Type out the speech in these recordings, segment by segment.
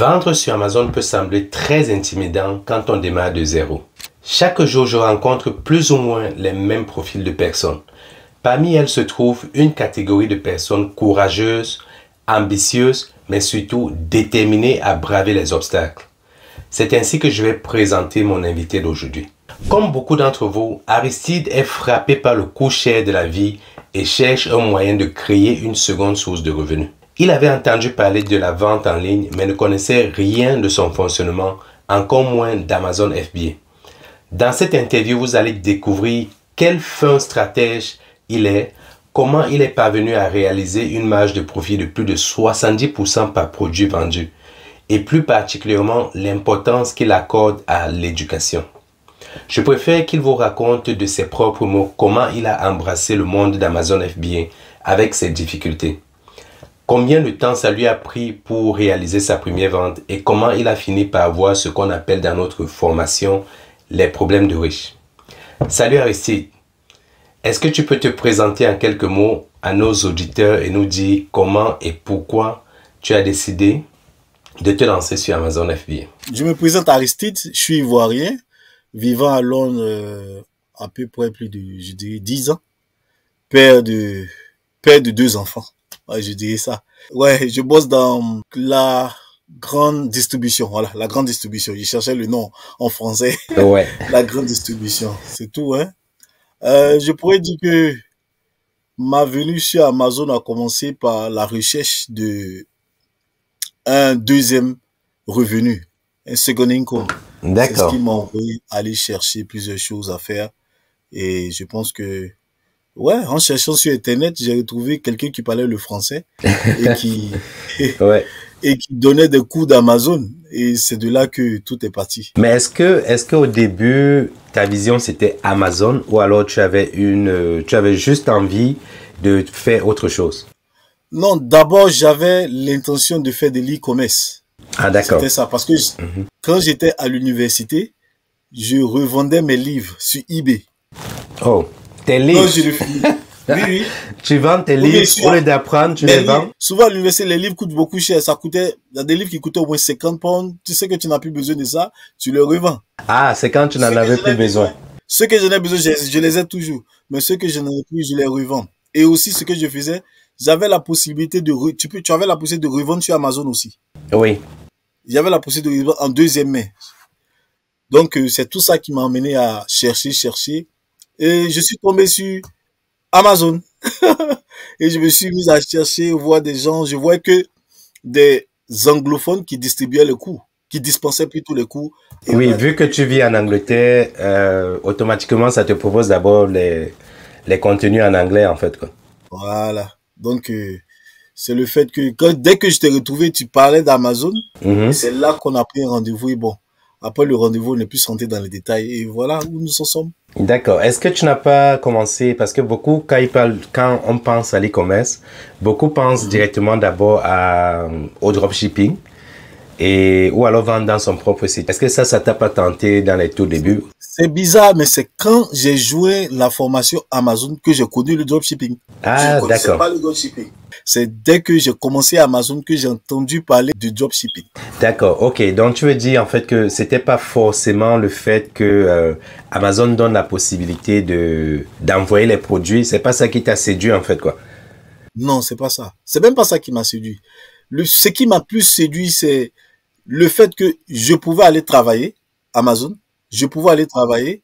Vendre sur Amazon peut sembler très intimidant quand on démarre de zéro. Chaque jour, je rencontre plus ou moins les mêmes profils de personnes. Parmi elles se trouve une catégorie de personnes courageuses, ambitieuses, mais surtout déterminées à braver les obstacles. C'est ainsi que je vais présenter mon invité d'aujourd'hui. Comme beaucoup d'entre vous, Aristide est frappé par le coût cher de la vie et cherche un moyen de créer une seconde source de revenus. Il avait entendu parler de la vente en ligne, mais ne connaissait rien de son fonctionnement, encore moins d'Amazon FBA. Dans cette interview, vous allez découvrir quel fin stratège il est, comment il est parvenu à réaliser une marge de profit de plus de 70% par produit vendu, et plus particulièrement l'importance qu'il accorde à l'éducation. Je préfère qu'il vous raconte de ses propres mots comment il a embrassé le monde d'Amazon FBA avec ses difficultés. Combien de temps ça lui a pris pour réaliser sa première vente et comment il a fini par avoir ce qu'on appelle dans notre formation les problèmes de riches. Salut Aristide, est-ce que tu peux te présenter en quelques mots à nos auditeurs et nous dire comment et pourquoi tu as décidé de te lancer sur Amazon FBA? Je me présente Aristide, je suis ivoirien, vivant à Londres à peu près plus de, je dirais, 10 ans, père de 2 enfants. Ouais, je dirais ça. Ouais, je bosse dans la grande distribution. Voilà, la grande distribution. Je cherchais le nom en français. Ouais. La grande distribution. C'est tout, hein. Je pourrais dire que ma venue sur Amazon a commencé par la recherche de un deuxième revenu, un second income. D'accord. C'est ce qui m'a envoyé aller chercher plusieurs choses à faire. Et je pense que ouais, en cherchant sur Internet, j'ai retrouvé quelqu'un qui parlait le français et qui, Ouais. et qui donnait des cours d'Amazon. Et c'est de là que tout est parti. Mais est-ce que au début, ta vision c'était Amazon ou alors tu avais juste envie de faire autre chose? Non, d'abord, j'avais l'intention de faire de l'e-commerce. Ah, d'accord. C'était ça. Parce que quand j'étais à l'université, je revendais mes livres sur eBay. Oh, tes livres. Non, je le fais. Oui, oui. Tu vends tes livres, au lieu d'apprendre, tu les vends? Souvent, à l'université, les livres coûtent beaucoup cher. Il y a des livres qui coûtaient au moins 50 pounds. Tu sais que tu n'as plus besoin de ça, tu les revends. Ah, c'est quand tu n'en avais plus besoin. Ceux que j'en ai besoin, je les ai toujours. Mais ceux que je n'en ai plus, je les revends. Et aussi, ce que je faisais, j'avais la possibilité tu avais la possibilité de revendre sur Amazon aussi. Oui. J'avais la possibilité de revendre en deuxième main. Donc, c'est tout ça qui m'a amené à chercher. Et je suis tombé sur Amazon. Et je me suis mis à chercher, voir des gens. Je vois que des anglophones qui distribuaient les cours, qui dispensaient plutôt les cours. Et oui, vu que tu vis en Angleterre, automatiquement, ça te propose d'abord les contenus en anglais, en fait, quoi. Voilà. Donc, c'est le fait que dès que je t'ai retrouvé, tu parlais d'Amazon. C'est là qu'on a pris un rendez-vous. Et bon, après le rendez-vous, on n'est plus rentré dans les détails. Et voilà où nous en sommes. D'accord. Est-ce que tu n'as pas commencé, parce que beaucoup, quand on pense à l'e-commerce, beaucoup pensent directement d'abord au dropshipping ou alors vendre dans son propre site. Est-ce que ça t'a pas tenté dans les tout débuts? C'est bizarre, mais c'est quand j'ai joué la formation Amazon que j'ai connu le dropshipping. Ah, je connaissais d'accord. pas le dropshipping. C'est dès que j'ai commencé Amazon que j'ai entendu parler du dropshipping. D'accord, ok. Donc tu veux dire en fait que c'était pas forcément le fait que Amazon donne la possibilité d'envoyer les produits, c'est pas ça qui t'a séduit en fait, quoi. Non, c'est pas ça. C'est même pas ça qui m'a séduit. Ce qui m'a plus séduit, c'est le fait que je pouvais aller travailler, Amazon, je pouvais aller travailler,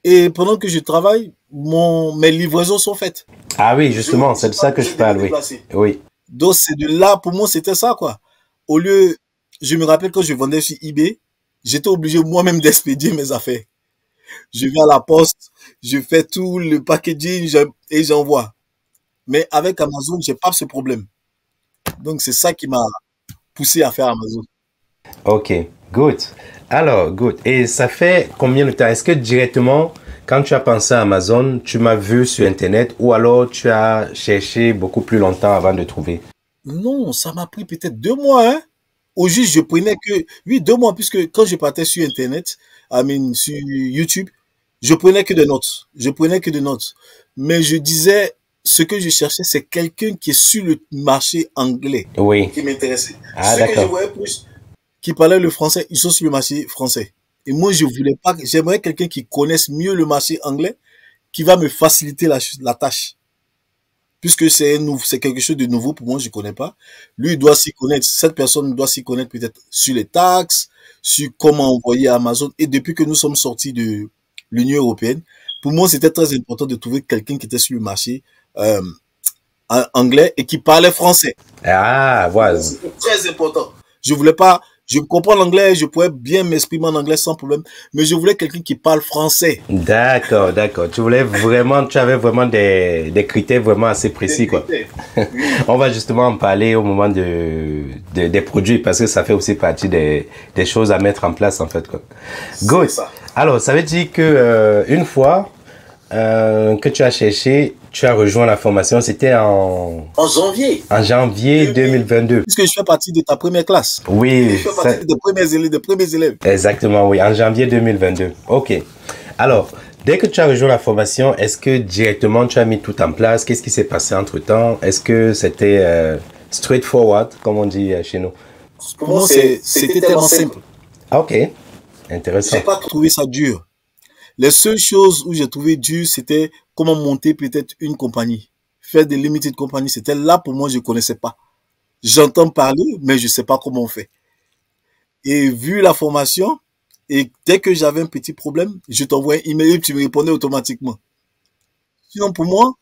et pendant que je travaille, mes livraisons sont faites. Ah oui, justement, c'est de ça que je parle, oui. Oui. Donc c'est de là, pour moi, c'était ça, quoi. Au lieu, je me rappelle quand je vendais sur eBay, j'étais obligé moi-même d'expédier mes affaires. Je vais à la poste, je fais tout le packaging et j'envoie. Mais avec Amazon, j'ai pas ce problème. Donc c'est ça qui m'a poussé à faire Amazon. Ok, good. Alors, good. Et ça fait combien de temps? Est-ce que directement, quand tu as pensé à Amazon, tu m'as vu sur Internet ou alors tu as cherché beaucoup plus longtemps avant de trouver? Non, ça m'a pris peut-être 2 mois, hein. Au juste, je prenais que, oui, 2 mois, puisque quand je partais sur Internet, sur YouTube, je prenais que des notes. Je prenais que des notes. Mais je disais, ce que je cherchais, c'est quelqu'un qui est sur le marché anglais. Oui. Qui m'intéressait. Ah, Ce que je d'accord. voyais plus, qui parlaient le français, ils sont sur le marché français. Et moi, je voulais pas, j'aimerais quelqu'un qui connaisse mieux le marché anglais, qui va me faciliter la tâche. Puisque c'est quelque chose de nouveau pour moi, je connais pas. Lui, il doit s'y connaître. Cette personne doit s'y connaître peut-être sur les taxes, sur comment envoyer à Amazon. Et depuis que nous sommes sortis de l'Union européenne, pour moi, c'était très important de trouver quelqu'un qui était sur le marché euh, anglais et qui parlait français. Ah, voilà. C'était très important. Je voulais pas, je comprends l'anglais, je pouvais bien m'exprimer en anglais sans problème, mais je voulais quelqu'un qui parle français. D'accord, d'accord. Tu avais vraiment des critères vraiment assez précis, quoi. On va justement en parler au moment des produits parce que ça fait aussi partie des choses à mettre en place, en fait, quoi. Good. Alors, ça veut dire que une fois que tu as cherché, tu as rejoint la formation, c'était en janvier 2022. Puisque je fais partie de ta première classe. Oui. Je fais partie des premiers élèves. Exactement, oui, en janvier 2022. Ok. Alors, dès que tu as rejoint la formation, est-ce que directement tu as mis tout en place? Qu'est-ce qui s'est passé entre-temps? Est-ce que c'était straightforward, comme on dit chez nous? Pour moi, c'était tellement simple. Ok, intéressant. J'ai pas trouvé ça dur. Les seules choses où j'ai trouvé dur, c'était comment monter peut-être une compagnie. Faire des limited compagnies, c'était là pour moi, je connaissais pas. J'entends parler, mais je sais pas comment on fait. Et vu la formation, et dès que j'avais un petit problème, je t'envoyais un email et tu me répondais automatiquement. Sinon, pour moi,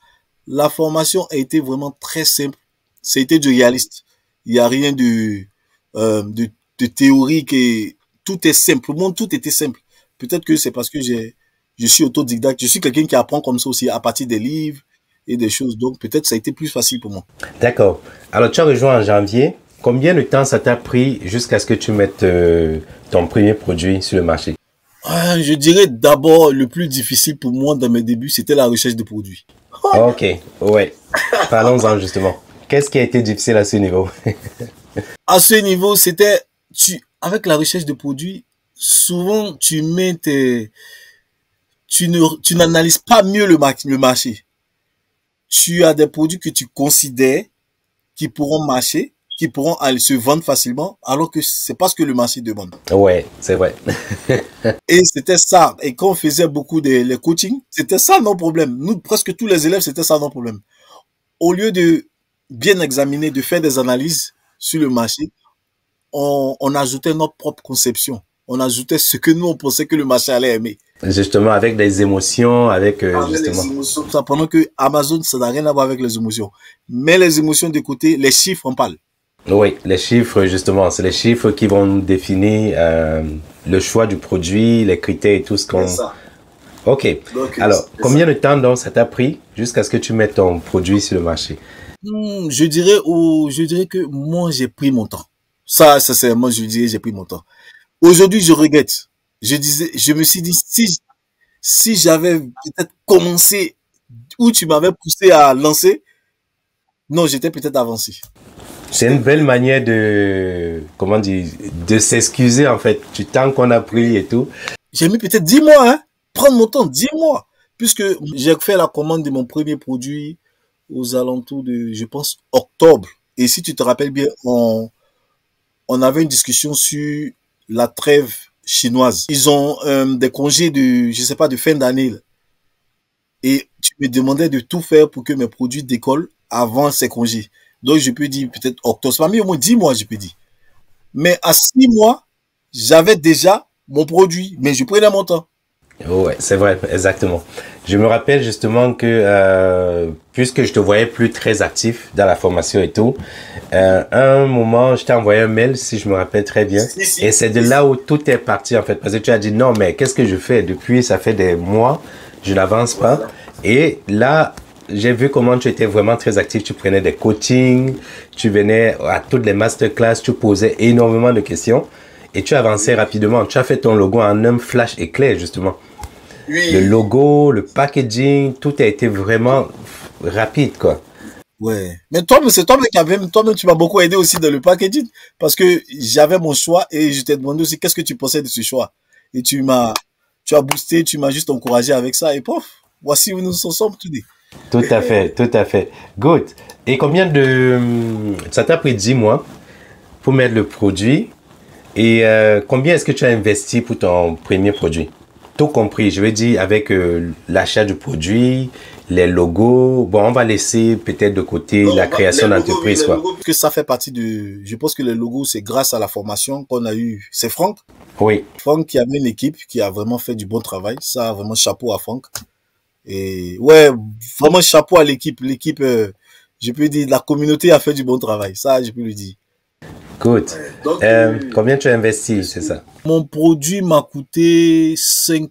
la formation a été vraiment très simple. Ça a été du réaliste. Il n'y a rien de théorique et tout est simple. Pour moi, tout était simple. Peut-être que c'est parce que je suis autodidacte. Je suis quelqu'un qui apprend comme ça aussi à partir des livres et des choses. Donc, peut-être ça a été plus facile pour moi. D'accord. Alors, tu as rejoint en janvier. Combien de temps ça t'a pris jusqu'à ce que tu mettes ton premier produit sur le marché? Je dirais d'abord, le plus difficile pour moi dans mes débuts, c'était la recherche de produits. Ok, ouais. Parlons-en justement. Qu'est-ce qui a été difficile à ce niveau? À ce niveau, c'était, avec la recherche de produits, souvent, tu n'analyses pas mieux le marché. Tu as des produits que tu considères qui pourront marcher, qui pourront aller se vendre facilement, alors que c'est pas ce que le marché demande. Ouais, c'est vrai. Et c'était ça. Et quand on faisait beaucoup les coachings, c'était ça nos problèmes. Nous, presque tous les élèves, c'était ça nos problèmes. Au lieu de bien examiner, de faire des analyses sur le marché, on ajoutait notre propre conception. On ajoutait ce que nous, on pensait que le marché allait aimer. Justement, avec des émotions, avec justement. Les émotions, ça, pendant que Amazon, ça n'a rien à voir avec les émotions. Mais les émotions de côté, les chiffres en parlent. Oui, les chiffres, justement, c'est les chiffres qui vont définir le choix du produit, les critères et tout ce qu'on... Ok. Donc, alors, combien de temps donc ça t'a pris jusqu'à ce que tu mettes ton produit sur le marché? Je dirais que moi, j'ai pris mon temps. Ça, moi, je dirais, j'ai pris mon temps. Aujourd'hui, je regrette. Je me suis dit, si j'avais peut-être commencé où tu m'avais poussé à lancer, non, j'étais peut-être avancé. C'est une belle manière de, comment dire, de s'excuser, en fait. Du temps qu'on a pris et tout. J'ai mis peut-être 10 mois, hein. Prendre mon temps, 10 mois. Puisque j'ai fait la commande de mon premier produit aux alentours de, je pense, octobre. Et si tu te rappelles bien, on avait une discussion sur la trêve chinoise. Ils ont des congés je sais pas, de fin d'année. Et tu me demandais de tout faire pour que mes produits décollent avant ces congés. Donc, je peux dire peut-être octobre. Ça m'a mis au moins 10 mois, je peux dire. Mais à 6 mois, j'avais déjà mon produit. Mais je prenais mon temps. Ouais, c'est vrai, exactement. Je me rappelle justement que puisque je te voyais plus très actif dans la formation et tout, un moment, je t'ai envoyé un mail, si je me rappelle très bien. Et c'est de là où tout est parti, en fait. Parce que tu as dit, non, mais qu'est-ce que je fais? Depuis, ça fait des mois, je n'avance pas. Et là, j'ai vu comment tu étais vraiment très actif. Tu prenais des coachings, tu venais à toutes les masterclass, tu posais énormément de questions. Et tu avançais rapidement. Tu as fait ton logo en un flash éclair, justement. Oui. Le logo, le packaging, tout a été vraiment rapide, quoi. Ouais. Mais toi, c'est toi qui avait, toi-même, tu m'as beaucoup aidé aussi dans le packaging. Parce que j'avais mon choix et je t'ai demandé aussi qu'est-ce que tu pensais de ce choix. Et tu as boosté, tu m'as juste encouragé avec ça. Et pof, voici où nous sommes tous les. Tout à fait, tout à fait. Good. Et ça t'a pris 10 mois pour mettre le produit. Et combien est-ce que tu as investi pour ton premier produit? Tout compris, je veux dire avec l'achat du produit, les logos. Bon, on va laisser peut-être de côté la création d'entreprise, quoi. Parce que ça fait partie de... Je pense que les logos, c'est grâce à la formation qu'on a eu. C'est Franck. Oui. Franck qui avait une équipe qui a vraiment fait du bon travail. Ça, vraiment chapeau à Franck. Et ouais, vraiment chapeau à l'équipe. L'équipe, je peux dire, la communauté a fait du bon travail. Ça, je peux le dire. Good. Donc, combien tu as investi, c'est ça? Mon produit m'a coûté 5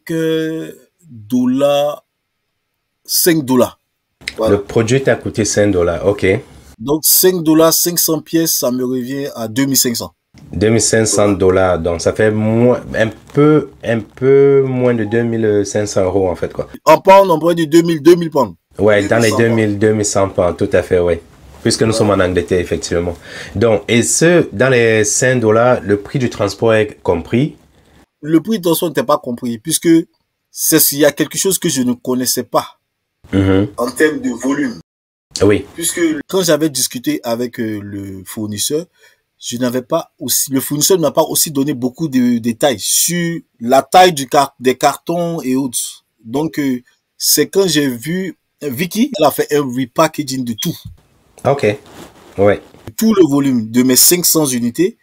dollars. 5 dollars. Voilà. Le produit t'a coûté 5 dollars, ok. Donc 5 dollars, 500 pièces, ça me revient à 2500. 2500 dollars, donc ça fait un peu moins de 2500 euros en fait, quoi. En pound, on pourrait dire 2000 pounds. Ouais, dans les 2100 pounds, tout à fait, ouais. Puisque nous sommes en Angleterre, effectivement. Donc, et dans les 5 dollars, le prix du transport est compris? Le prix du transport n'était pas compris, puisque il y a quelque chose que je ne connaissais pas en termes de volume. Oui. Puisque quand j'avais discuté avec le fournisseur, je n'avais pas aussi, le fournisseur ne m'a pas aussi donné beaucoup de détails sur la taille des cartons et autres. Donc, c'est quand j'ai vu Vicky, elle a fait un repackaging de tout. Ok, ouais. Tout le volume de mes 500 unités.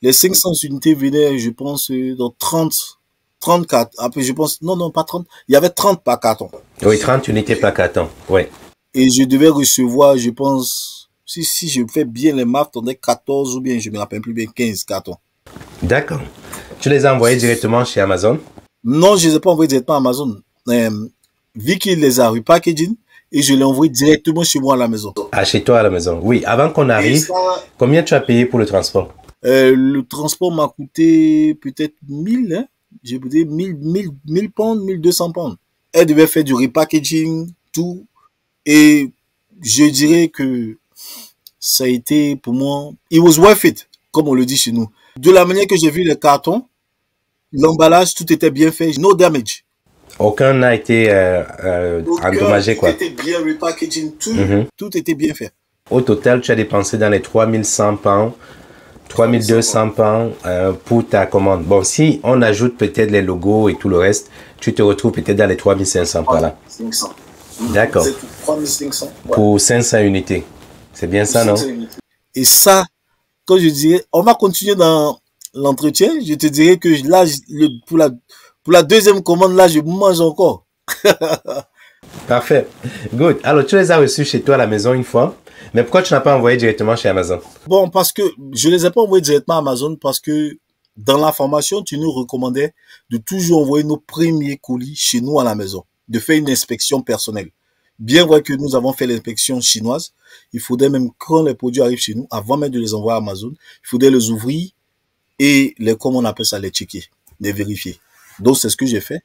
Les 500 unités venaient, je pense, dans 34. Après, je pense, non, pas 30. Il y avait 30 par carton. Oui, 30 unités par carton, ouais. Et je devais recevoir, je pense, si je fais bien les maths, on est 14 ou bien, je me rappelle plus bien, 15 cartons. D'accord. Tu les as envoyés directement chez Amazon? Non, je ne les ai pas envoyés directement à Amazon. Vicky les a repackaging et je l'ai envoyé directement chez moi à la maison. Ah, chez toi à la maison. Oui, avant qu'on arrive, combien tu as payé pour le transport? Le transport m'a coûté peut-être 1000, hein. J'ai coûté 1000 pounds, 1200 pounds. Elle devait faire du repackaging, tout. Et je dirais que ça a été pour moi, it was worth it, comme on le dit chez nous. De la manière que j'ai vu les cartons, l'emballage, tout était bien fait, no damage. Aucun n'a été endommagé, quoi. Tout était bien repackaging, tout était bien fait. Au total, tu as dépensé dans les 3100 pounds, 3200 pounds pour ta commande. Bon, si on ajoute peut-être les logos et tout le reste, tu te retrouves peut-être dans les 3500 par là. 500. D'accord. 3500. Ouais. Pour 500 unités. C'est bien ça, non? Et ça, quand je dirais, on va continuer dans l'entretien, je te dirais que là, pour la deuxième commande, là, je mange encore. Parfait. Good. Alors, tu les as reçus chez toi à la maison une fois, mais pourquoi tu n'as pas envoyé directement chez Amazon? Bon, parce que je les ai pas envoyés directement à Amazon parce que dans la formation, tu nous recommandais de toujours envoyer nos premiers colis chez nous à la maison, de faire une inspection personnelle. Bien vrai que nous avons fait l'inspection chinoise, il faudrait même quand les produits arrivent chez nous, avant même de les envoyer à Amazon, il faudrait les ouvrir et comment on appelle ça, les checker, les vérifier. Donc, c'est ce que j'ai fait.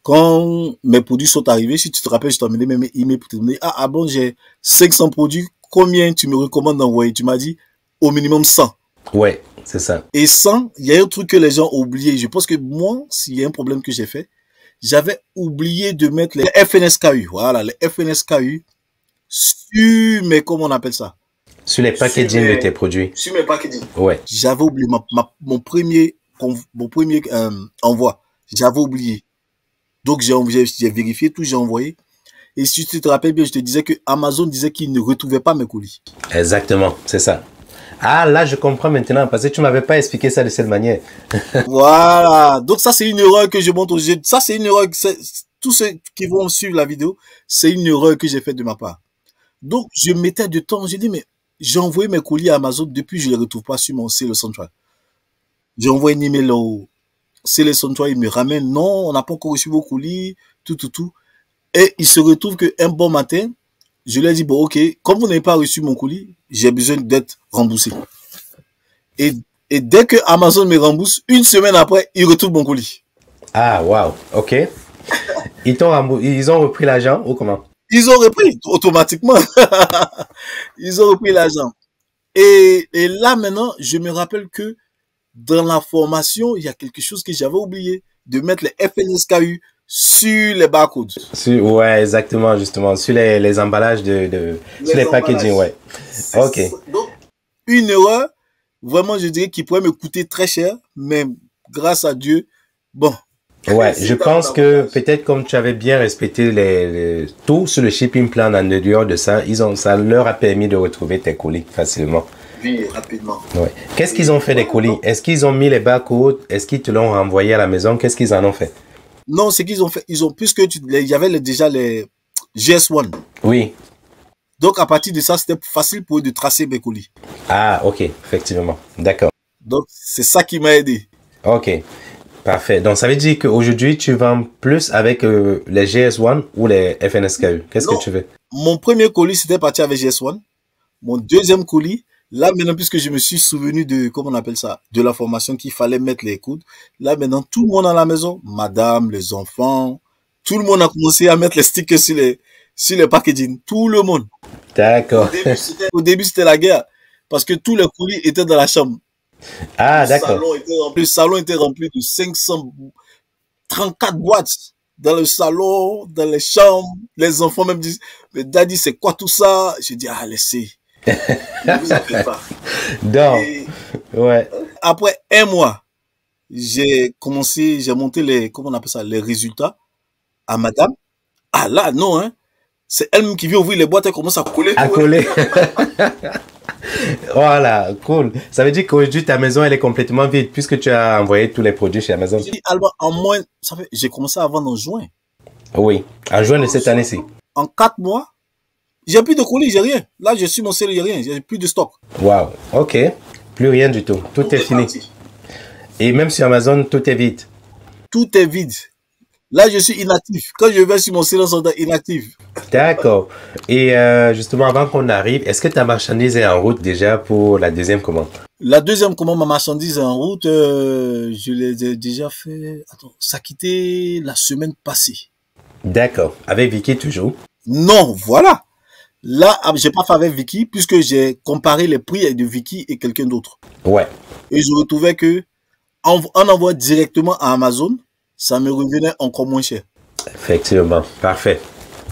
Quand mes produits sont arrivés, si tu te rappelles, je t'ai amené mes emails pour te demander, ah bon, j'ai 500 produits, combien tu me recommandes d'envoyer? Tu m'as dit, au minimum 100. Ouais, c'est ça. Et 100, il y a un truc que les gens ont oublié. Je pense que moi, s'il y a un problème que j'ai fait, j'avais oublié de mettre les FNSKU. Voilà, les FNSKU sur mes, comment on appelle ça? Sur les packaging de tes produits. Sur mes packaging. Ouais. J'avais oublié mon premier envoi. J'avais oublié. Donc, j'ai vérifié tout, j'ai envoyé. Et si tu te rappelles bien, je te disais que Amazon disait qu'il ne retrouvait pas mes colis. Exactement, c'est ça. Ah, là, je comprends maintenant, parce que tu m'avais pas expliqué ça de cette manière. Voilà. Donc, ça, c'est une erreur que je montre aux jeunes. Ça, c'est une erreur tous ceux qui vont suivre la vidéo, c'est une erreur que j'ai faite de ma part. Donc, je mettais du temps. J'ai dit, mais j'ai envoyé mes colis à Amazon depuis, je les retrouve pas sur mon Sales Central. J'ai envoyé un email au Sales Central, il me ramène, non, on n'a pas encore reçu vos colis, tout. Et il se retrouve qu'un bon matin, je lui ai dit, bon, ok, comme vous n'avez pas reçu mon colis, j'ai besoin d'être remboursé. Et dès que Amazon me rembourse, une semaine après, il retrouve mon colis. Ah, wow, ok. Ils ont repris l'argent ou comment? Ils ont repris automatiquement. Ils ont repris l'argent. Et là, maintenant, je me rappelle que dans la formation, il y a quelque chose que j'avais oublié, de mettre les FNSKU sur les barcodes. Ouais, exactement, justement. Sur les emballages sur les packaging, ouais. Ok. Donc, une erreur, vraiment, je dirais qu'il pourrait me coûter très cher, mais grâce à Dieu, bon. Ouais, je pense que peut-être comme tu avais bien respecté tout sur le shipping plan en dehors de ça, ça leur a permis de retrouver tes colis facilement. Oui, rapidement. Ouais. Qu'est-ce qu'ils ont fait des colis? Est-ce qu'ils ont mis les barcodes? Est-ce qu'ils te l'ont renvoyé à la maison? Qu'est-ce qu'ils en ont fait? Non, c'est qu'ils ont fait, puisque il y avait déjà les GS1. Oui. Donc, à partir de ça, c'était facile pour eux de tracer mes colis. Ah, ok, effectivement. D'accord. Donc, c'est ça qui m'a aidé. Ok, parfait. Donc, ça veut dire qu'aujourd'hui, tu vends plus avec les GS1 ou les FNSKU? Qu'est-ce que tu veux? Mon premier colis, c'était parti avec GS1. Mon deuxième colis, là maintenant, puisque je me suis souvenu de, comment on appelle ça, de la formation qu'il fallait mettre les coudes, là maintenant, tout le monde à la maison, madame, les enfants, tout le monde a commencé à mettre les stickers sur les packaging. Tout le monde. D'accord. Au début, c'était la guerre. Parce que tous les colis étaient dans la chambre. Ah, d'accord. Le salon était rempli de 534 boîtes. Dans le salon, dans les chambres. Les enfants même disent, mais daddy, c'est quoi tout ça? Je dis, ah, laissez. Ne vous en faites pas. Donc, ouais. Après un mois, j'ai monté comment on appelle ça, les résultats à madame. Ah là, non, hein. C'est elle-même qui vient ouvrir les boîtes et commence à coller. À coller. Voilà, cool. Ça veut dire qu'aujourd'hui, ta maison, elle est complètement vide puisque tu as envoyé tous les produits chez Amazon. En moins, j'ai commencé à vendre en juin. Oui, en juin de cette année-ci. En 4 mois, j'ai plus de colis, j'ai rien. Là, je suis mon seul, j'ai rien, j'ai plus de stock. Wow, ok. Plus rien du tout. Tout est fini. Parti. Et même sur Amazon, tout est vide. Tout est vide. Là, je suis inactif. Quand je vais sur mon silence, on est inactif. D'accord. Et justement, avant qu'on arrive, est-ce que ta marchandise est en route déjà pour la deuxième commande? La deuxième commande, ma marchandise est en route. Je l'ai déjà fait. Attends, ça a quitté la semaine passée. D'accord. Avec Vicky toujours? Non, voilà. Là, j'ai pas fait avec Vicky puisque j'ai comparé les prix de Vicky et quelqu'un d'autre. Ouais. Et je retrouvais que en envoie directement à Amazon, ça me revenait encore moins cher. Effectivement. Parfait.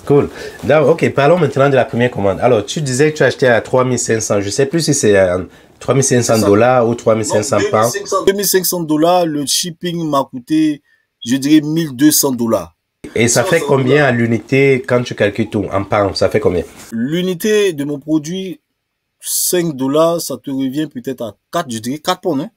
Cool. Donc, ok, parlons maintenant de la première commande. Alors, tu disais que tu as acheté à 3500. Je sais plus si c'est 3500 $ ou 3500 pounds. 2500 $. Le shipping m'a coûté, je dirais, 1200 $. Et ça fait combien à l'unité quand tu calcules tout en pounds? Ça fait combien? L'unité de mon produit, 5 $, ça te revient peut-être à 4, je dirais 4 pounds. Hein?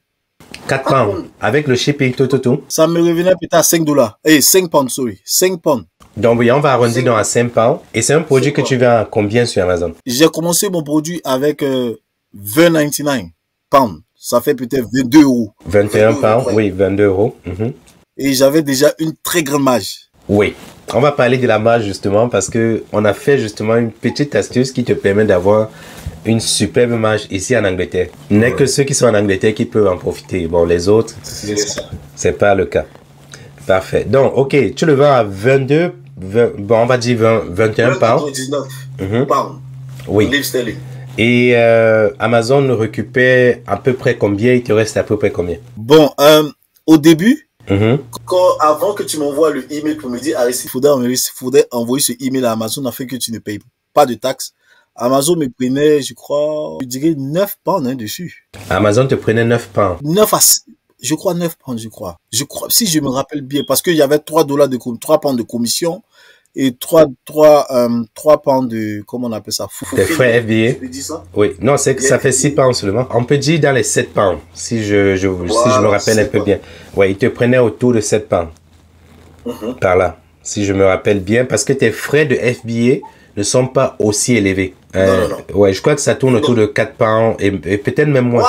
4 pounds. Avec le shipping, tout. Ça me revenait peut-être à 5 $. 5 pounds, sorry. 5 pounds. Donc oui, on va arrondir dans à 5 pounds. Et c'est un produit que tu vends à combien sur Amazon? J'ai commencé mon produit avec 20,99 pounds. Ça fait peut-être 22 €. 21 pounds, oui, 22 €. Et j'avais déjà une très grande marge. Oui, on va parler de la marge justement parce que on a fait justement une petite astuce qui te permet d'avoir une superbe marge ici en Angleterre. Il n'est que ceux qui sont en Angleterre qui peuvent en profiter. Bon, les autres, c'est pas le cas. Parfait. Donc, ok, tu le vends à 22, bon, on va dire 21 pounds. 19 pounds. Oui. Et Amazon récupère à peu près combien? Il te reste à peu près combien? Bon, au début, avant que tu m'envoies le email pour me dire, il faudrait envoyer ce email à Amazon afin que tu ne payes pas de taxes. Amazon me prenait, je crois, je dirais 9 pounds dessus. Amazon te prenait 9 pounds. 9 pounds, je crois. Si je me rappelle bien, parce qu'il y avait 3 pounds de commission et 3 pounds de, comment on appelle ça? Des frais FBA. Tu dis ça? Oui, non, c'est que ça fait 6 pounds seulement. On peut dire dans les 7 pounds, si je me rappelle un peu bien. Ouais, il te prenait autour de 7 pounds. Par là, si je me rappelle bien, parce que tes frais de FBA ne sont pas aussi élevés. Non. Ouais, je crois que ça tourne autour de 4 pounds et peut-être même moins.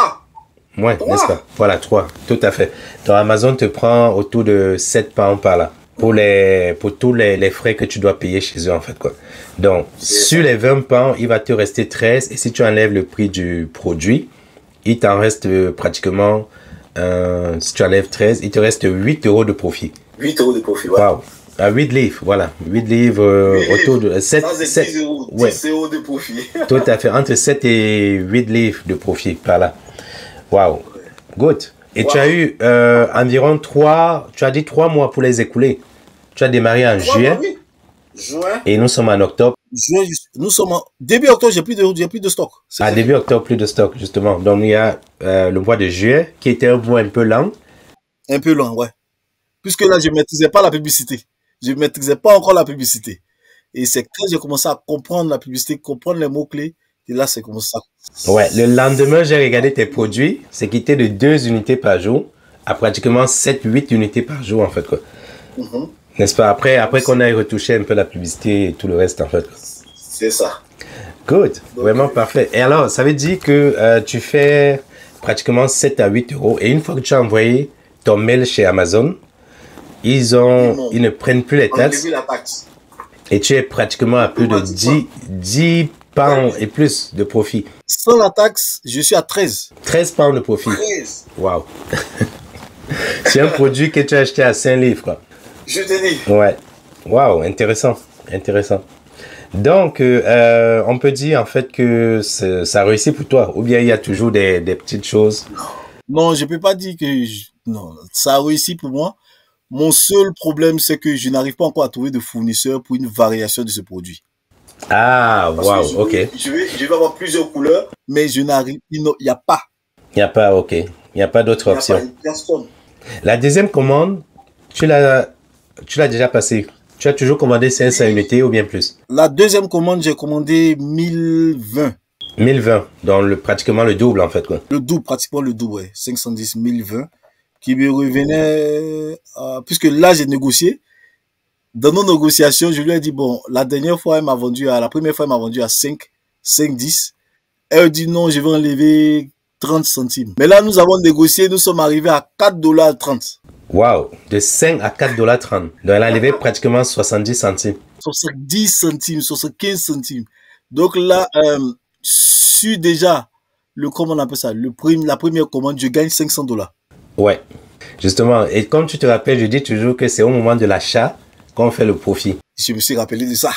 Ouais, n'est-ce pas? Voilà, 3, tout à fait. Donc Amazon te prend autour de 7 pounds par là. Pour tous les frais que tu dois payer chez eux, en fait, quoi. Donc, sur les 20 pounds, il va te rester 13. Et si tu enlèves le prix du produit, il t'en reste pratiquement, si tu enlèves 13, il te reste 8 € de profit. 8 € de profit, ouais. Wow. À 8 livres, voilà. 8 livres autour de 7. Ça, c'est 10 €. Ouais. 10 € de profit. Tout à fait. Entre 7 et 8 livres de profit, par là. Wow. Good. Et tu as eu environ 3 mois pour les écouler. Tu as démarré en juillet. Juin. Et nous sommes en octobre. Nous sommes en début octobre, j'ai plus de stock. À début octobre, plus de stock, justement. Donc, il y a le mois de juillet qui était un mois un peu lent. Un peu lent, ouais. Puisque là, je maîtrisais pas la publicité. Je maîtrisais pas encore la publicité. Et c'est quand j'ai commencé à comprendre la publicité, comprendre les mots-clés, et là, c'est comme ça. Ouais, le lendemain, j'ai regardé tes produits. C'est quitté de 2 unités par jour à pratiquement 7, 8 unités par jour, en fait, quoi. N'est-ce pas? Après qu'on ait retouché un peu la publicité et tout le reste, en fait. C'est ça. Good. Vraiment parfait. Et alors, ça veut dire que tu fais pratiquement 7 à 8 euros. Et une fois que tu as envoyé ton mail chez Amazon, ils ne prennent plus les taxes. La taxe. Et tu es pratiquement à plus de 10 pounds et plus de profit. Sans la taxe, je suis à 13. 13 pounds de profit. 13. Wow. C'est un produit que tu as acheté à 5 livres, quoi. Je te dis. Ouais. Wow, intéressant. Intéressant. Donc, on peut dire en fait que ça réussit pour toi. Ou bien il y a toujours des petites choses. Non, je peux pas dire que non, ça a réussi pour moi. Mon seul problème, c'est que je n'arrive pas encore à trouver de fournisseur pour une variation de ce produit. Ah, wow, ok. Je vais avoir plusieurs couleurs, mais je n'arrive, il n'y a pas. Il n'y a pas, ok. Il n'y a pas d'autre option. Il n'y a pas, personne. La deuxième commande, tu l'as déjà passée. Tu as toujours commandé 500 unités ou bien plus? La deuxième commande, j'ai commandé 1020. 1020, donc pratiquement le double en fait, quoi. Le double, pratiquement le double, ouais. 510, 1020, qui me revenait, puisque là, j'ai négocié. Dans nos négociations, je lui ai dit, bon, la première fois, elle m'a vendu à 5, 10. Elle dit non, je vais enlever 30 centimes. Mais là, nous avons négocié, nous sommes arrivés à 4,30 $. Wow, de 5 à 4,30 $. Donc, elle a enlevé pratiquement 70 centimes. 70 centimes, 75 centimes. Donc là, sur déjà, comment on appelle ça, la première commande, je gagne 500 $. Ouais, justement. Et comme tu te rappelles, je dis toujours que c'est au moment de l'achat qu'on fait le profit. Je me suis rappelé de ça.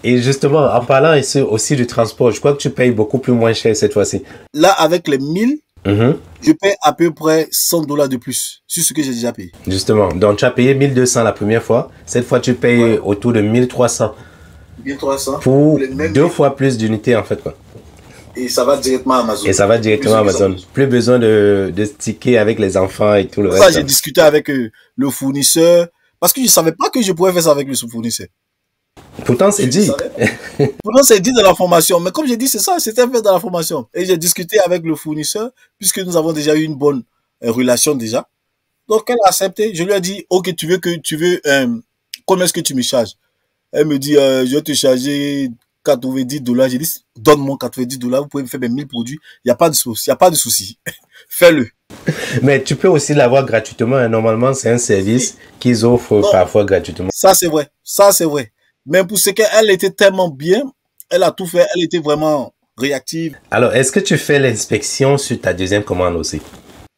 Et justement, en parlant aussi du transport, je crois que tu payes beaucoup plus moins cher cette fois-ci. Là, avec les 1000, je paye à peu près 100 $ de plus sur ce que j'ai déjà payé. Justement, donc tu as payé 1200 la première fois. Cette fois, tu payes autour de 1300. 1300 pour 2 fois plus d'unités en fait, quoi. Et ça va directement à Amazon. Et ça va directement à Amazon. Plus besoin de sticker avec les enfants et tout le reste. Ça, j'ai discuté avec le fournisseur parce que je savais pas que je pouvais faire ça avec le fournisseur. Pourtant, c'est dit. Pourtant, c'est dit dans la formation. Mais comme j'ai dit, c'est ça, c'était fait dans la formation. Et j'ai discuté avec le fournisseur, puisque nous avons déjà eu une bonne relation déjà. Donc, elle a accepté. Je lui ai dit, OK, combien est-ce que tu me charges? Elle me dit, je vais te charger 90 $. J'ai dit, donne-moi 90 $, vous pouvez me faire mes 1000 produits. Il n'y a pas de souci. Il n'y a pas de souci. Fais-le. Mais tu peux aussi l'avoir gratuitement. Normalement, c'est un service qu'ils offrent parfois gratuitement. Ça, c'est vrai. Ça, c'est vrai. Mais pour ce qu'elle était tellement bien, elle a tout fait, elle était vraiment réactive. Alors, est-ce que tu fais l'inspection sur ta deuxième commande aussi?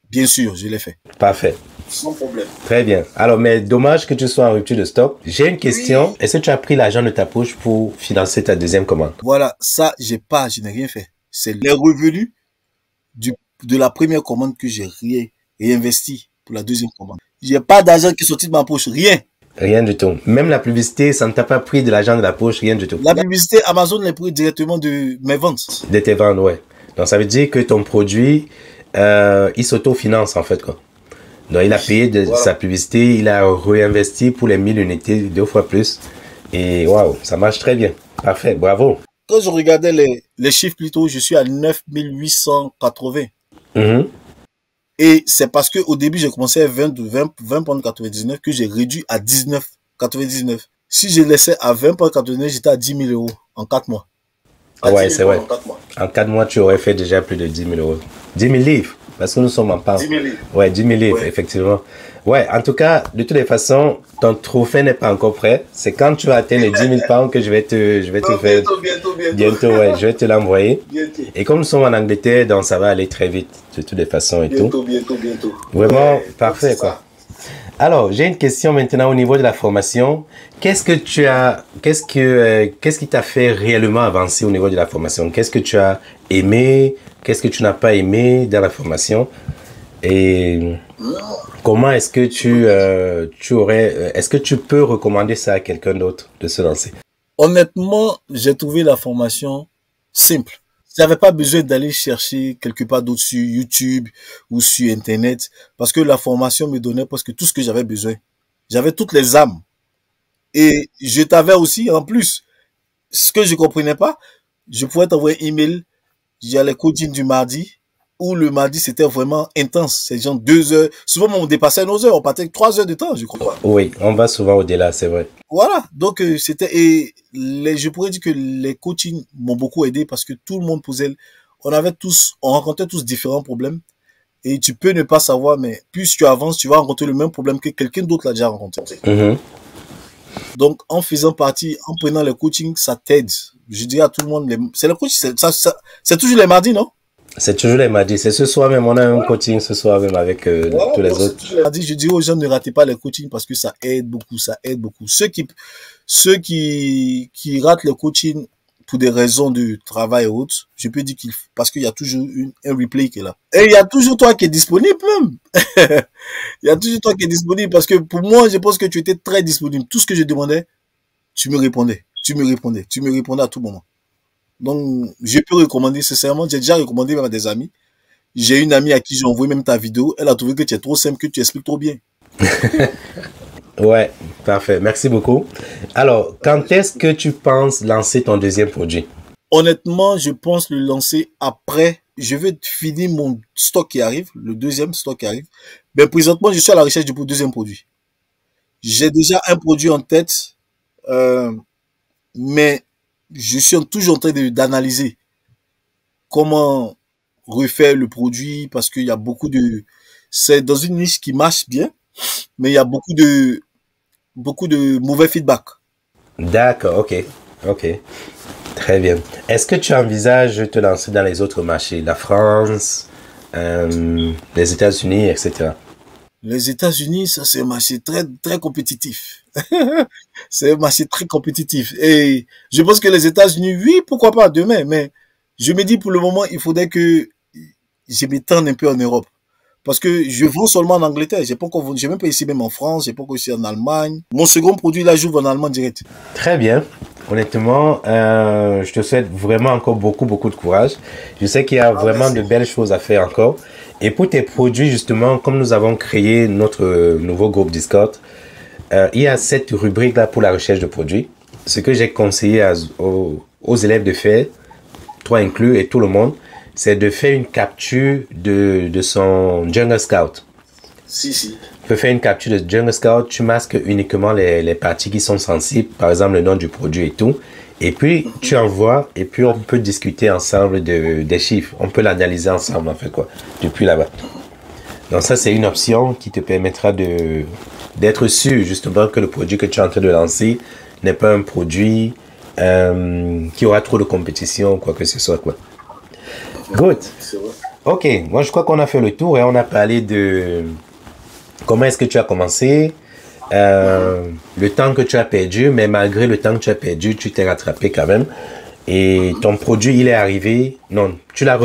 Bien sûr, je l'ai fait. Parfait. Sans problème. Très bien. Alors, mais dommage que tu sois en rupture de stock. J'ai une question. Oui. Est-ce que tu as pris l'argent de ta poche pour financer ta deuxième commande? Voilà, ça, je n'ai rien fait. C'est les revenus de la première commande que j'ai réinvesti pour la deuxième commande. J'ai pas d'argent qui est sorti de ma poche, rien. Rien du tout. Même la publicité, ça ne t'a pas pris de l'argent de la poche, rien du tout. La publicité, Amazon l'a pris directement de mes ventes. De tes ventes, ouais. Donc, ça veut dire que ton produit, il s'autofinance, en fait, quoi. Donc, il a payé de sa publicité, il a réinvesti pour les 1000 unités, 2 fois plus. Et waouh, ça marche très bien. Parfait, bravo. Quand je regardais les chiffres plutôt, je suis à 9880. Et c'est parce que au début, j'ai commencé à 20,99 que j'ai réduit à 19,99. Si je laissais à 20,99, j'étais à 10 000 € en 4 mois. Ouais, c'est vrai. En 4 mois, tu aurais fait déjà plus de 10 000 €. 10 000 livres, parce que nous sommes en pounds. 10 000 livres. Ouais, 10 000 livres, ouais. Effectivement. Ouais, en tout cas, de toutes les façons, ton trophée n'est pas encore prêt. C'est quand tu as atteint les 10 000 pounds que je vais te faire. Bientôt, ouais, je vais te l'envoyer. Et comme nous sommes en Angleterre, donc ça va aller très vite, de toutes les façons et tout. Bientôt. Vraiment, ouais, parfait, quoi. Alors, j'ai une question maintenant au niveau de la formation. Qu'est-ce qui t'a fait réellement avancer au niveau de la formation? Qu'est-ce que tu as aimé? Qu'est-ce que tu n'as pas aimé dans la formation? Et comment est-ce que est-ce que tu peux recommander ça à quelqu'un d'autre de se lancer? Honnêtement, j'ai trouvé la formation simple. J'avais pas besoin d'aller chercher quelque part d'autre sur YouTube ou sur Internet parce que la formation me donnait presque tout ce que j'avais besoin. J'avais toutes les âmes. Et je t'avais aussi, en plus, ce que je comprenais pas, je pouvais t'envoyer un email, j'ai les coachings du mardi, où le mardi c'était vraiment intense. C'est genre 2 heures. Souvent, on dépassait nos heures, on partait 3 heures de temps, je crois. Oui, on va souvent au-delà, c'est vrai. Voilà. Donc, je pourrais dire que les coachings m'ont beaucoup aidé parce que tout le monde on rencontrait tous différents problèmes. Et tu peux ne pas savoir, mais plus tu avances, tu vas rencontrer le même problème que quelqu'un d'autre l'a déjà rencontré. Mhm. Donc, en faisant partie, en prenant le coaching, ça t'aide. Je dis à tout le monde, c'est le coaching, c'est toujours les mardis, non? C'est toujours les mardis. C'est ce soir même, on a un coaching ce soir même avec tous les autres. Je dis aux gens, ne ratez pas les coachings parce que ça aide beaucoup, ça aide beaucoup. Ceux qui ratent le coaching pour des raisons de travail et autres, je peux dire parce qu'il y a toujours un replay qui est là. Et il y a toujours toi qui est disponible même. Il y a toujours toi qui est disponible parce que pour moi, je pense que tu étais très disponible. Tout ce que je demandais, tu me répondais. Tu me répondais. Tu me répondais à tout moment. Donc, je peux recommander, sincèrement, j'ai déjà recommandé même à des amis. J'ai une amie à qui j'ai envoyé même ta vidéo. Elle a trouvé que tu es trop simple, que tu expliques trop bien. Ouais, parfait. Merci beaucoup. Alors, quand est-ce que tu penses lancer ton deuxième produit? Honnêtement, je pense le lancer après. Je vais finir mon stock qui arrive, le deuxième stock qui arrive. Mais présentement, je suis à la recherche du deuxième produit. J'ai déjà un produit en tête, mais je suis toujours en train d'analyser comment refaire le produit parce qu'il y a c'est dans une niche qui marche bien, mais il y a beaucoup de mauvais feedback. D'accord, ok, ok. Très bien. Est-ce que tu envisages de te lancer dans les autres marchés, la France, les États-Unis, etc.? Les États-Unis, ça c'est un marché très très compétitif. C'est un marché très compétitif. Et je pense que les États-Unis, oui, pourquoi pas demain, mais je me dis pour le moment, il faudrait que je m'étende un peu en Europe. Parce que je vends seulement en Angleterre. J'ai même pas ici même en France, j'ai pas encore ici en Allemagne. Mon second produit, là, j'ouvre en Allemagne direct. Très bien. Honnêtement, je te souhaite vraiment encore beaucoup, beaucoup de courage. Je sais qu'il y a vraiment de belles choses à faire encore. Et pour tes produits, justement, comme nous avons créé notre nouveau groupe Discord, il y a cette rubrique-là pour la recherche de produits. Ce que j'ai conseillé aux élèves de faire, toi inclus et tout le monde, c'est de faire une capture de son Jungle Scout. Si. Tu peux faire une capture de Jungle Scout, tu masques uniquement les parties qui sont sensibles, par exemple le nom du produit et tout. Et puis, tu envoies, et puis on peut discuter ensemble des chiffres. On peut l'analyser ensemble, en fait, quoi, depuis là-bas. Donc ça, c'est une option qui te permettra d'être sûr, justement, que le produit que tu es en train de lancer n'est pas un produit qui aura trop de compétition ou quoi que ce soit, quoi. Good. Ok, moi je crois qu'on a fait le tour et on a parlé de comment est-ce que tu as commencé, le temps que tu as perdu, mais malgré le temps que tu as perdu, tu t'es rattrapé quand même. Et ton produit, il est arrivé, non, tu l'as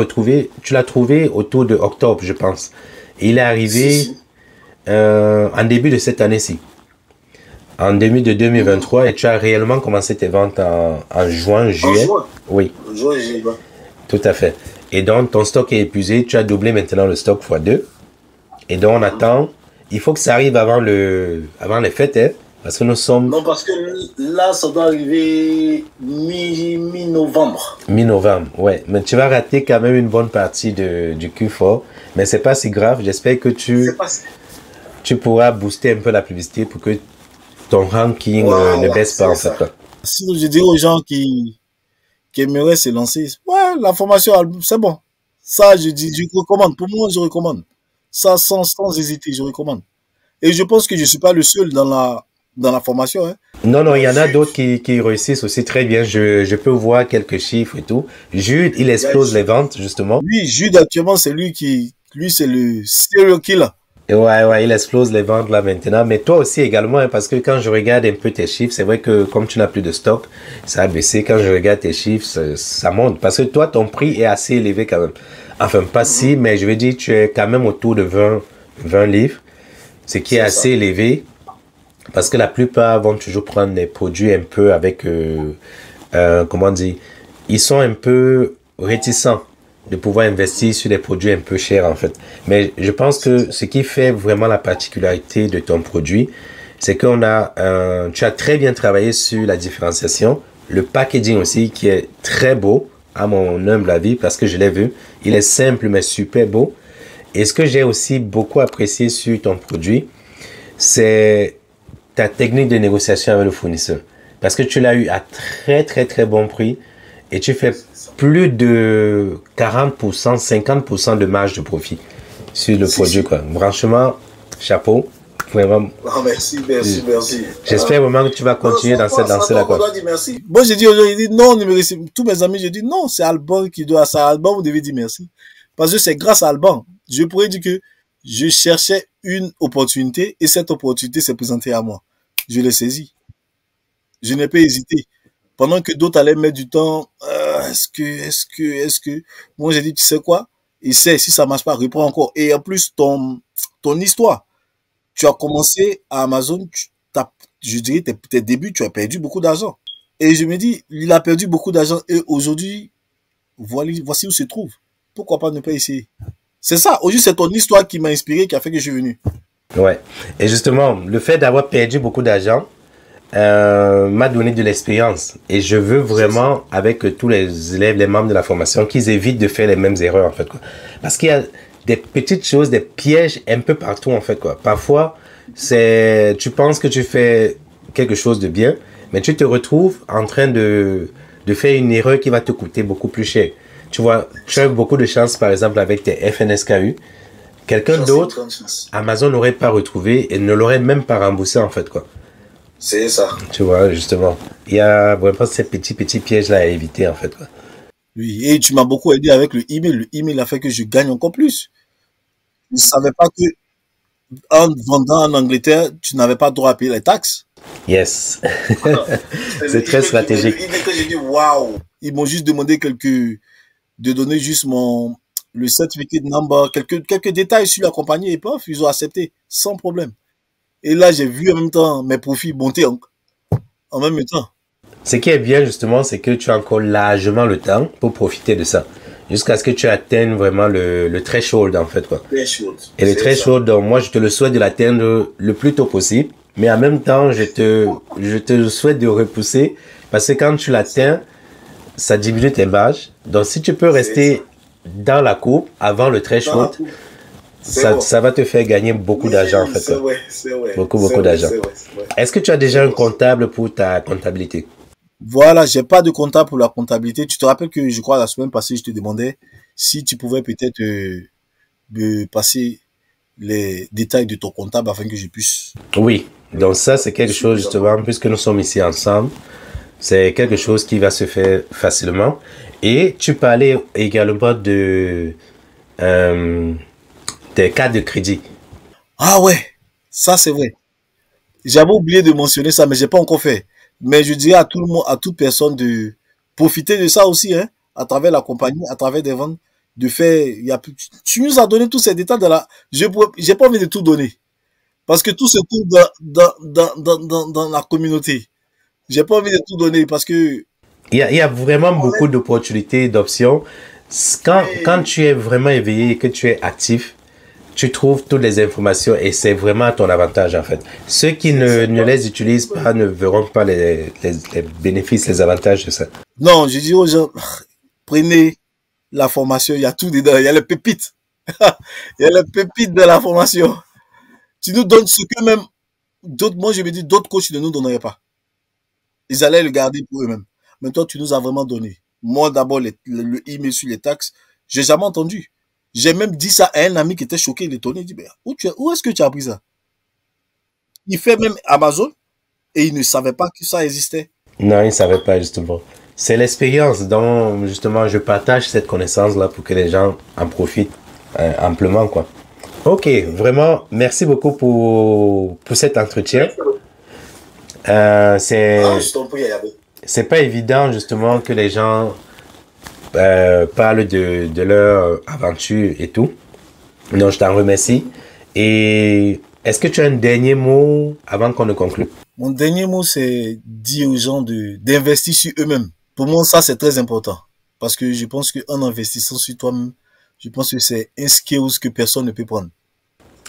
trouvé autour de octobre, je pense. Il est arrivé en début de cette année-ci, en début de 2023, et tu as réellement commencé tes ventes en juin, juillet. Oui. Juin, juillet. Tout à fait. Et donc, ton stock est épuisé. Tu as doublé maintenant le stock x2. Et donc, on attend. Il faut que ça arrive avant les fêtes, hein, parce que nous sommes... Non, parce que là, ça doit arriver mi-novembre. Mi-novembre, ouais. Mais tu vas rater quand même une bonne partie du Q4. Mais c'est pas si grave. J'espère que tu pourras booster un peu la publicité pour que ton ranking ne baisse pas, en fait, quoi. Sinon, je dirais aux gens qui aimeraient se lancer, ouais, la formation, c'est bon. Ça, je recommande. Pour moi, je recommande. Ça, sans hésiter, je recommande. Et je pense que je suis pas le seul dans la formation, hein. Non, il y en a d'autres qui réussissent aussi très bien. Je peux voir quelques chiffres et tout. Jude, il explose les ventes, justement. Oui, Jude, actuellement, c'est lui, c'est le serial killer. Ouais, il explose les ventes là maintenant. Mais toi aussi également, hein, parce que quand je regarde un peu tes chiffres, c'est vrai que comme tu n'as plus de stock, ça a baissé. Quand je regarde tes chiffres, ça monte. Parce que toi, ton prix est assez élevé quand même. Enfin, pas si, mais je veux dire, tu es quand même autour de 20 livres, ce qui est assez élevé. Parce que la plupart vont toujours prendre des produits un peu avec, comment dire, ils sont un peu réticents de pouvoir investir sur des produits un peu chers en fait. Mais je pense que ce qui fait vraiment la particularité de ton produit, c'est tu as très bien travaillé sur la différenciation, le packaging aussi qui est très beau à mon humble avis parce que je l'ai vu. Il est simple mais super beau. Et ce que j'ai aussi beaucoup apprécié sur ton produit, c'est ta technique de négociation avec le fournisseur. Parce que tu l'as eu à très très très bon prix et tu fais plus de 40%, 50% de marge de profit sur le produit, quoi. Franchement, chapeau. Vraiment. Ah, merci, merci, merci. J'espère vraiment que tu vas continuer dans cette lancée-là, quoi. Merci. Moi, j'ai dit aujourd'hui, il dit non, tous mes amis, j'ai dit non, c'est Alban qui doit, c'est Alban, vous devez dire merci. Parce que c'est grâce à Alban. Je pourrais dire que je cherchais une opportunité et cette opportunité s'est présentée à moi. Je l'ai saisie. Je n'ai pas hésité. Pendant que d'autres allaient mettre du temps, est-ce que, moi j'ai dit, tu sais quoi? Essaie, si ça marche pas, reprends encore. Et en plus, ton histoire, tu as commencé à Amazon, je dirais, tes débuts, tu as perdu beaucoup d'argent. Et je me dis, il a perdu beaucoup d'argent et aujourd'hui, voici où se trouve. Pourquoi pas ne pas essayer? C'est ça, aujourd'hui, c'est ton histoire qui m'a inspiré, qui a fait que je suis venu. Ouais. Et justement, le fait d'avoir perdu beaucoup d'argent m'a donné de l'expérience. Et je veux vraiment, avec tous les élèves, les membres de la formation, qu'ils évitent de faire les mêmes erreurs, en fait, quoi. Parce qu'il y a des petites choses, des pièges un peu partout, en fait, quoi. Parfois, tu penses que tu fais quelque chose de bien, mais tu te retrouves en train de faire une erreur qui va te coûter beaucoup plus cher. Tu vois, tu as beaucoup de chance, par exemple, avec tes FNSKU. Quelqu'un d'autre, Amazon n'aurait pas retrouvé et ne l'aurait même pas remboursé, en fait, quoi. C'est ça. Tu vois, justement. Il y a vraiment ces petits pièges-là à éviter, en fait, quoi. Oui, et tu m'as beaucoup aidé avec le email. Le email a fait que je gagne encore plus. Je ne savais pas que en vendant en Angleterre, tu n'avais pas droit à payer les taxes. Yes. C'est très stratégique. J'ai dit waouh. Ils m'ont juste demandé de donner juste le certificate number, quelques détails sur la compagnie et paf, ils ont accepté sans problème. Et là, j'ai vu en même temps mes profits monter en même temps. Ce qui est bien justement, c'est que tu as encore largement le temps pour profiter de ça. Jusqu'à ce que tu atteignes vraiment le threshold en fait, quoi. Threshold. Et le threshold, donc, moi je te le souhaite de l'atteindre le plus tôt possible. Mais en même temps, je te souhaite de repousser parce que quand tu l'atteins, ça diminue tes marges. Donc si tu peux rester dans la coupe avant le threshold, ça va te faire gagner beaucoup d'argent en fait. C'est vrai. Beaucoup d'argent. Est-ce que tu as déjà un comptable pour ta comptabilité? Voilà, j'ai pas de comptable pour la comptabilité. Tu te rappelles que je crois la semaine passée, je te demandais si tu pouvais peut-être me passer les détails de ton comptable afin que je puisse. Oui, donc ça c'est quelque chose justement, puisque nous sommes ici ensemble, c'est quelque chose qui va se faire facilement. Et tu parlais également de tes cartes de crédit. Ah ouais, ça c'est vrai. J'avais oublié de mentionner ça, mais j'ai pas encore fait. Mais je dirais à tout le monde, à toute personne de profiter de ça aussi, hein, à travers la compagnie, à travers des ventes, de faire. Tu nous as donné tous ces détails j'ai pas envie de tout donner. Parce que tout se trouve dans la communauté. J'ai pas envie de tout donner parce que. Il y a vraiment beaucoup d'opportunités, d'options. Quand tu es vraiment éveillé et que tu es actif, tu trouves toutes les informations et c'est vraiment à ton avantage en fait. Ceux qui ne les utilisent pas ne verront pas les bénéfices, les avantages de ça. Non, je dis aux gens, prenez la formation, il y a tout dedans, il y a les pépites. Il y a les pépites de la formation. Tu nous donnes ce que même moi je me dis, d'autres coachs ne nous donneraient pas. Ils allaient le garder pour eux-mêmes. Mais toi, tu nous as vraiment donné. Moi, d'abord, le email sur les taxes, j'ai jamais entendu. J'ai même dit ça à un ami qui était choqué, il est étonné. Il dit, où est-ce que tu as appris ça? Il fait même Amazon et il ne savait pas que ça existait. Non, il ne savait pas justement. C'est l'expérience dont justement je partage cette connaissance-là pour que les gens en profitent amplement, quoi. Ok, vraiment, merci beaucoup pour cet entretien. C'est pas évident justement que les gens parlent de leur aventure et tout. Donc je t'en remercie. Et Est-ce que tu as un dernier mot avant qu'on ne conclue? Mon dernier mot, c'est dire aux gens d'investir sur eux-mêmes. Pour moi, ça, c'est très important. Parce que je pense qu'en investissant sur toi-même, je pense que c'est un skills que personne ne peut prendre.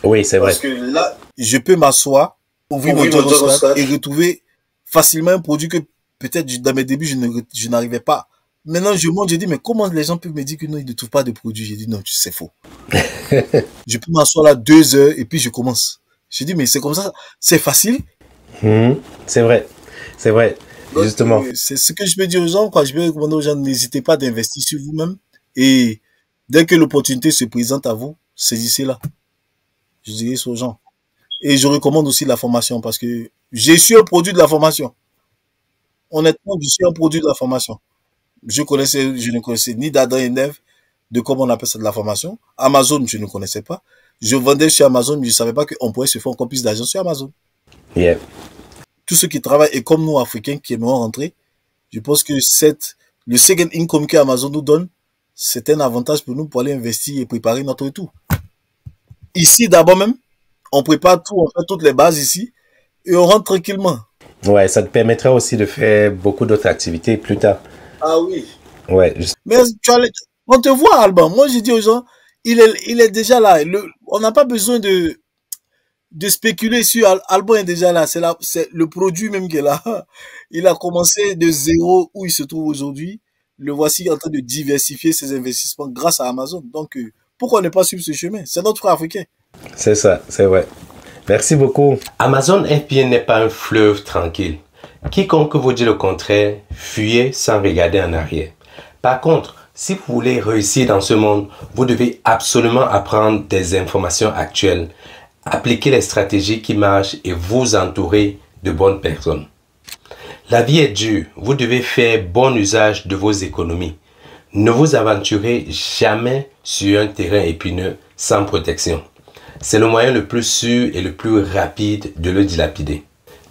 Oui, c'est vrai. Parce que là, je peux m'asseoir, ouvrir mon job et retrouver facilement un produit que peut-être dans mes débuts, je n'arrivais pas. Maintenant, je monte, je dis, mais comment les gens peuvent me dire que non, ils ne trouvent pas de produit? J'ai dit, non, c'est faux. Je peux m'asseoir là 2 heures et puis je commence. Je dis, mais c'est comme ça, c'est facile. C'est vrai, c'est vrai, Donc, justement. c'est ce que je peux dire aux gens, quoi. Je peux recommander aux gens, n'hésitez pas d'investir sur vous-même. Et dès que l'opportunité se présente à vous, saisissez-la. Je dirais ça aux gens. Et je recommande aussi la formation parce que je suis un produit de la formation. Honnêtement, je suis un produit de la formation. Je ne connaissais ni d'Adam et Neve, de comment on appelle ça de la formation. Amazon, je ne connaissais pas. Je vendais sur Amazon, mais je ne savais pas qu'on pouvait se faire encore plus d'argent sur Amazon. Yeah. Tous ceux qui travaillent, et comme nous, Africains, qui aimons rentrer, je pense que le second income que Amazon nous donne, c'est un avantage pour nous pour aller investir et préparer notre retour. Ici, d'abord même, on prépare tout, on fait toutes les bases ici, et on rentre tranquillement. Ouais, ça te permettra aussi de faire beaucoup d'autres activités plus tard. Ah oui. Ouais. Mais on te voit, Alban. Moi, je dis aux gens, il est déjà là. On n'a pas besoin de spéculer sur Alban est déjà là. C'est le produit même qui est là. Il a commencé de zéro où il se trouve aujourd'hui. Le voici en train de diversifier ses investissements grâce à Amazon. Donc, pourquoi ne pas suivre ce chemin? C'est notre frère africain. C'est ça, c'est vrai. Merci beaucoup. Amazon FBA n'est pas un fleuve tranquille. Quiconque vous dit le contraire, fuyez sans regarder en arrière. Par contre, si vous voulez réussir dans ce monde, vous devez absolument apprendre des informations actuelles, appliquer les stratégies qui marchent et vous entourer de bonnes personnes. La vie est dure, vous devez faire bon usage de vos économies. Ne vous aventurez jamais sur un terrain épineux sans protection. C'est le moyen le plus sûr et le plus rapide de le dilapider.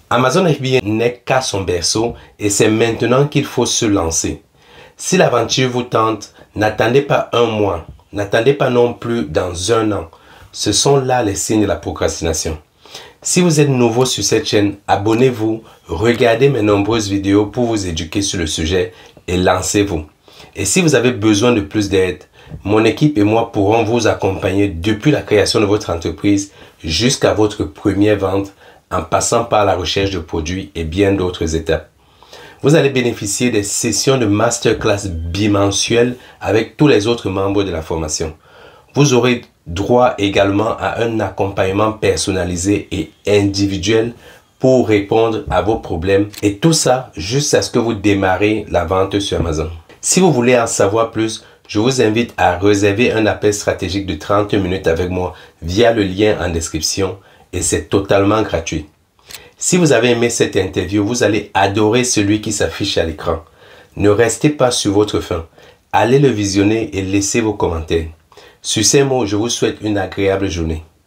Amazon FBA n'est qu'à son berceau et c'est maintenant qu'il faut se lancer. Si l'aventure vous tente, n'attendez pas un mois, n'attendez pas non plus dans un an. Ce sont là les signes de la procrastination. Si vous êtes nouveau sur cette chaîne, abonnez-vous, regardez mes nombreuses vidéos pour vous éduquer sur le sujet et lancez-vous. Et si vous avez besoin de plus d'aide, mon équipe et moi pourrons vous accompagner depuis la création de votre entreprise jusqu'à votre première vente en passant par la recherche de produits et bien d'autres étapes. Vous allez bénéficier des sessions de masterclass bimensuelles avec tous les autres membres de la formation. Vous aurez droit également à un accompagnement personnalisé et individuel pour répondre à vos problèmes et tout ça juste à ce que vous démarrez la vente sur Amazon. Si vous voulez en savoir plus, je vous invite à réserver un appel stratégique de 30 minutes avec moi via le lien en description et c'est totalement gratuit. Si vous avez aimé cette interview, vous allez adorer celui qui s'affiche à l'écran. Ne restez pas sur votre faim. Allez le visionner et laissez vos commentaires. Sur ces mots, je vous souhaite une agréable journée.